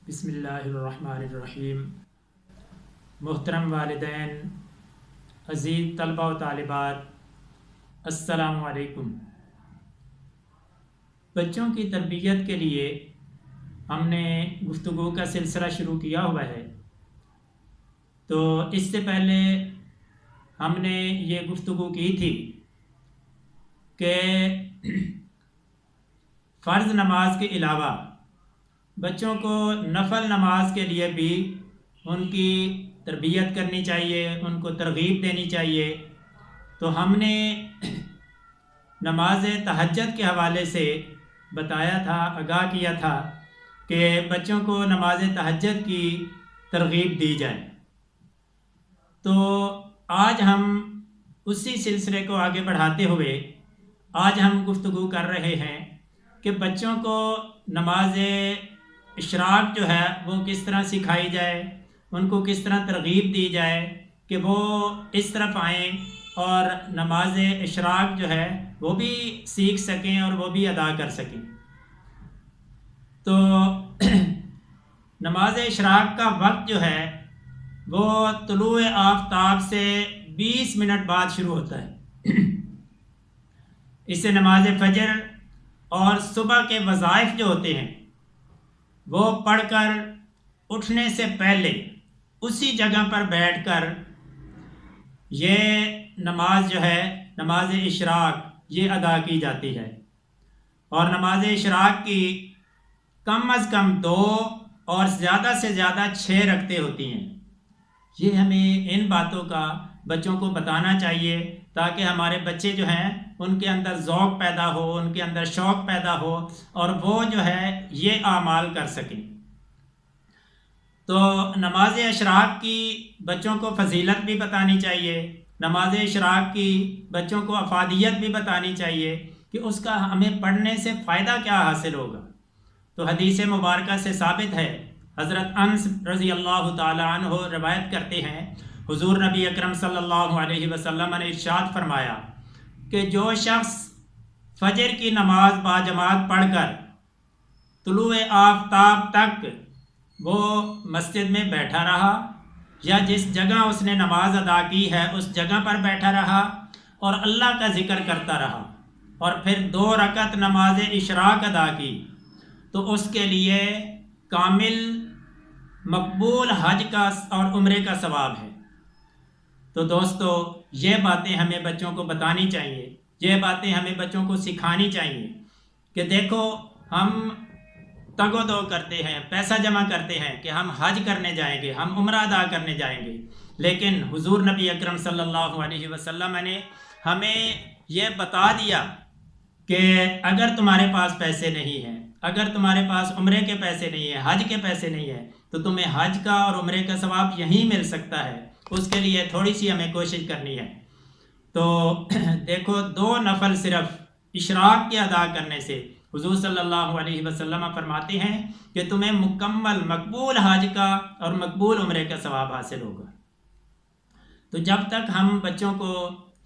بسم اللہ الرحمن الرحیم۔ محترم والدین، عزیز طلبہ و طالبات، السلام علیکم۔ بچوں کی تربیت کے لیے ہم نے گفتگو کا سلسلہ شروع کیا ہوا ہے، تو اس سے پہلے ہم نے یہ گفتگو کی تھی کہ فرض نماز کے علاوہ بچوں کو نفل نماز کے لیے بھی ان کی تربیت کرنی چاہیے، ان کو ترغیب دینی چاہیے۔ تو ہم نے نماز تہجد کے حوالے سے بتایا تھا، آگاہ کیا تھا کہ بچوں کو نماز تہجد کی ترغیب دی جائے۔ تو آج ہم اسی سلسلے کو آگے بڑھاتے ہوئے آج ہم گفتگو کر رہے ہیں کہ بچوں کو نماز اشراق جو ہے وہ کس طرح سکھائی جائے، ان کو کس طرح ترغیب دی جائے کہ وہ اس طرف آئیں اور نماز اشراق جو ہے وہ بھی سیکھ سکیں اور وہ بھی ادا کر سکیں۔ تو نماز اشراق کا وقت جو ہے وہ طلوع آفتاب سے 20 منٹ بعد شروع ہوتا ہے۔ اسے نماز فجر اور صبح کے وظائف جو ہوتے ہیں وہ پڑھ کر اٹھنے سے پہلے اسی جگہ پر بیٹھ کر یہ نماز جو ہے نماز اشراق یہ ادا کی جاتی ہے، اور نماز اشراق کی کم از کم 2 اور زیادہ سے زیادہ 6 رکعتیں ہوتی ہیں۔ یہ ہمیں ان باتوں کا بچوں کو بتانا چاہیے تاکہ ہمارے بچے جو ہیں ان کے اندر ذوق پیدا ہو، ان کے اندر شوق پیدا ہو اور وہ جو ہے یہ اعمال کر سکیں۔ تو نماز اشراق کی بچوں کو فضیلت بھی بتانی چاہیے، نماز اشراق کی بچوں کو افادیت بھی بتانی چاہیے کہ اس کا ہمیں پڑھنے سے فائدہ کیا حاصل ہوگا۔ تو حدیث مبارکہ سے ثابت ہے، حضرت انس رضی اللہ تعالی عنہ روایت کرتے ہیں، حضور نبی اکرم صلی اللہ علیہ وسلم نے ارشاد فرمایا کہ جو شخص فجر کی نماز باجماعت پڑھ کر طلوع آفتاب تک وہ مسجد میں بیٹھا رہا یا جس جگہ اس نے نماز ادا کی ہے اس جگہ پر بیٹھا رہا اور اللہ کا ذکر کرتا رہا اور پھر 2 رکعت نماز اشراق ادا کی، تو اس کے لیے کامل مقبول حج کا اور عمرے کا ثواب ہے۔ تو دوستو، یہ باتیں ہمیں بچوں کو بتانی چاہیے، یہ باتیں ہمیں بچوں کو سکھانی چاہیے کہ دیکھو ہم تگ و دو کرتے ہیں، پیسہ جمع کرتے ہیں کہ ہم حج کرنے جائیں گے، ہم عمرہ ادا کرنے جائیں گے، لیکن حضور نبی اکرم صلی اللہ علیہ وسلم نے ہمیں یہ بتا دیا کہ اگر تمہارے پاس پیسے نہیں ہیں، اگر تمہارے پاس عمرے کے پیسے نہیں ہیں، حج کے پیسے نہیں ہیں، تو تمہیں حج کا اور عمرے کا ثواب یہیں مل سکتا ہے، اس کے لیے تھوڑی سی ہمیں کوشش کرنی ہے۔ تو دیکھو 2 نفل صرف اشراق کے ادا کرنے سے حضور صلی اللہ علیہ وسلم فرماتے ہیں کہ تمہیں مکمل مقبول حج کا اور مقبول عمرے کا ثواب حاصل ہوگا۔ تو جب تک ہم بچوں کو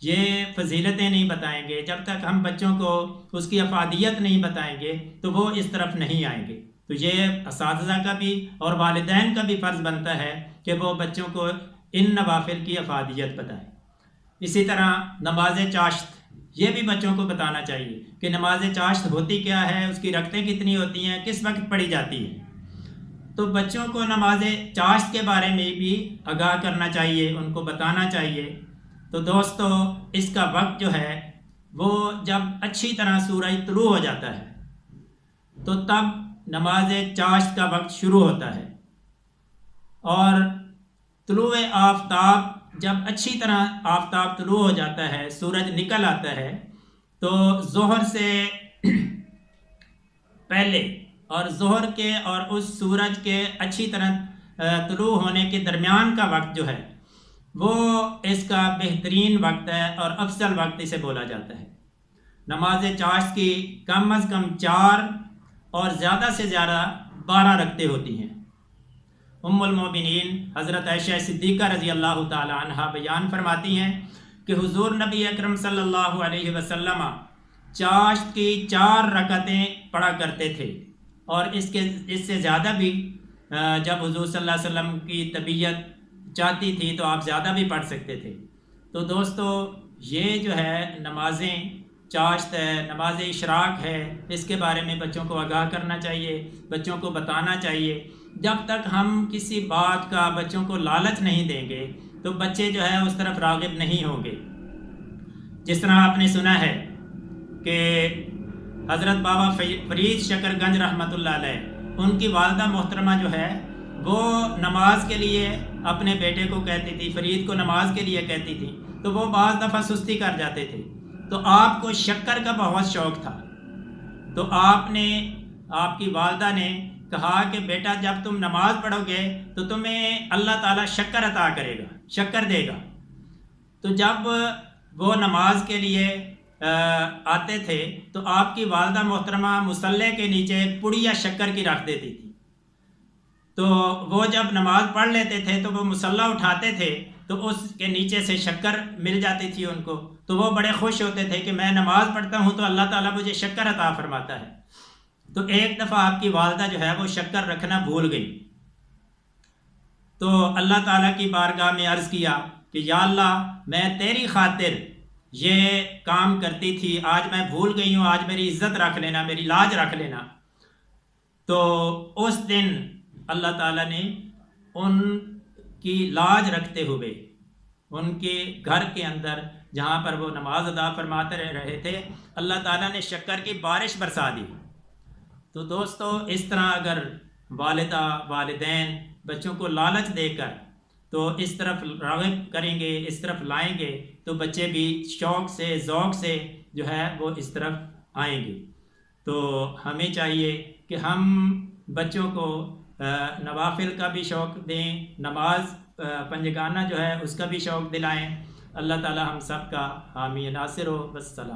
یہ فضیلتیں نہیں بتائیں گے، جب تک ہم بچوں کو اس کی افادیت نہیں بتائیں گے تو وہ اس طرف نہیں آئیں گے۔ تو یہ اساتذہ کا بھی اور والدین کا بھی فرض بنتا ہے کہ وہ بچوں کو ان نوافل کی افادیت بتائیں۔ اسی طرح نماز چاشت، یہ بھی بچوں کو بتانا چاہیے کہ نماز چاشت ہوتی کیا ہے، اس کی رکعتیں کتنی ہوتی ہیں، کس وقت پڑھی جاتی ہے۔ تو بچوں کو نماز چاشت کے بارے میں بھی آگاہ کرنا چاہیے، ان کو بتانا چاہیے۔ تو دوستو، اس کا وقت جو ہے وہ جب اچھی طرح سورج طلوع ہو جاتا ہے تو تب نماز چاشت کا وقت شروع ہوتا ہے، اور طلوع آفتاب جب اچھی طرح آفتاب طلوع ہو جاتا ہے، سورج نکل آتا ہے، تو ظہر سے پہلے اور ظہر کے اور اس سورج کے اچھی طرح طلوع ہونے کے درمیان کا وقت جو ہے وہ اس کا بہترین وقت ہے اور افضل وقت اسے بولا جاتا ہے۔ نماز چاشت کی کم از کم 4 اور زیادہ سے زیادہ 12 رکعتیں ہوتی ہیں۔ ام المومنین حضرت عائشہ صدیقہ رضی اللہ تعالی عنہ بیان فرماتی ہیں کہ حضور نبی اکرم صلی اللہ علیہ وسلم چاشت کی 4 رکعتیں پڑھا کرتے تھے، اور اس سے زیادہ بھی جب حضور صلی اللہ علیہ وسلم کی طبیعت چاہتی تھی تو آپ زیادہ بھی پڑھ سکتے تھے۔ تو دوستو یہ جو ہے نمازیں چاشت ہے، نماز اشراق ہے، اس کے بارے میں بچوں کو آگاہ کرنا چاہیے، بچوں کو بتانا چاہیے۔ جب تک ہم کسی بات کا بچوں کو لالچ نہیں دیں گے تو بچے جو ہے اس طرف راغب نہیں ہوں گے۔ جس طرح آپ نے سنا ہے کہ حضرت بابا فرید شکر گنج رحمۃ اللہ علیہ، ان کی والدہ محترمہ جو ہے وہ نماز کے لیے اپنے بیٹے کو کہتی تھی، فرید کو نماز کے لیے کہتی تھی، تو وہ بعض دفعہ سستی کر جاتے تھے۔ تو آپ کو شکر کا بہت شوق تھا، تو آپ کی والدہ نے کہا کہ بیٹا جب تم نماز پڑھو گے تو تمہیں اللہ تعالیٰ شکر عطا کرے گا، شکر دے گا۔ تو جب وہ نماز کے لیے آتے تھے تو آپ کی والدہ محترمہ مصلے کے نیچے پڑیا شکر کی رکھ دیتی تھی، تو وہ جب نماز پڑھ لیتے تھے تو وہ مصلی اٹھاتے تھے تو اس کے نیچے سے شکر مل جاتی تھی ان کو، تو وہ بڑے خوش ہوتے تھے کہ میں نماز پڑھتا ہوں تو اللہ تعالیٰ مجھے شکر عطا فرماتا ہے۔ تو ایک دفعہ آپ کی والدہ جو ہے وہ شکر رکھنا بھول گئی، تو اللہ تعالیٰ کی بارگاہ میں عرض کیا کہ یا اللہ میں تیری خاطر یہ کام کرتی تھی، آج میں بھول گئی ہوں، آج میری عزت رکھ لینا، میری لاج رکھ لینا۔ تو اس دن اللہ تعالیٰ نے ان کی لاج رکھتے ہوئے ان کے گھر کے اندر جہاں پر وہ نماز ادا فرماتے رہے تھے، اللہ تعالیٰ نے شکر کی بارش برسا دی۔ تو دوستو اس طرح اگر والدہ والدین بچوں کو لالچ دے کر تو اس طرف راغب کریں گے، اس طرف لائیں گے تو بچے بھی شوق سے ذوق سے جو ہے وہ اس طرف آئیں گے۔ تو ہمیں چاہیے کہ ہم بچوں کو نوافل کا بھی شوق دیں، نماز پنجگانہ جو ہے اس کا بھی شوق دلائیں۔ اللہ تعالی ہم سب کا حامی ناصر ہو۔ والسلام۔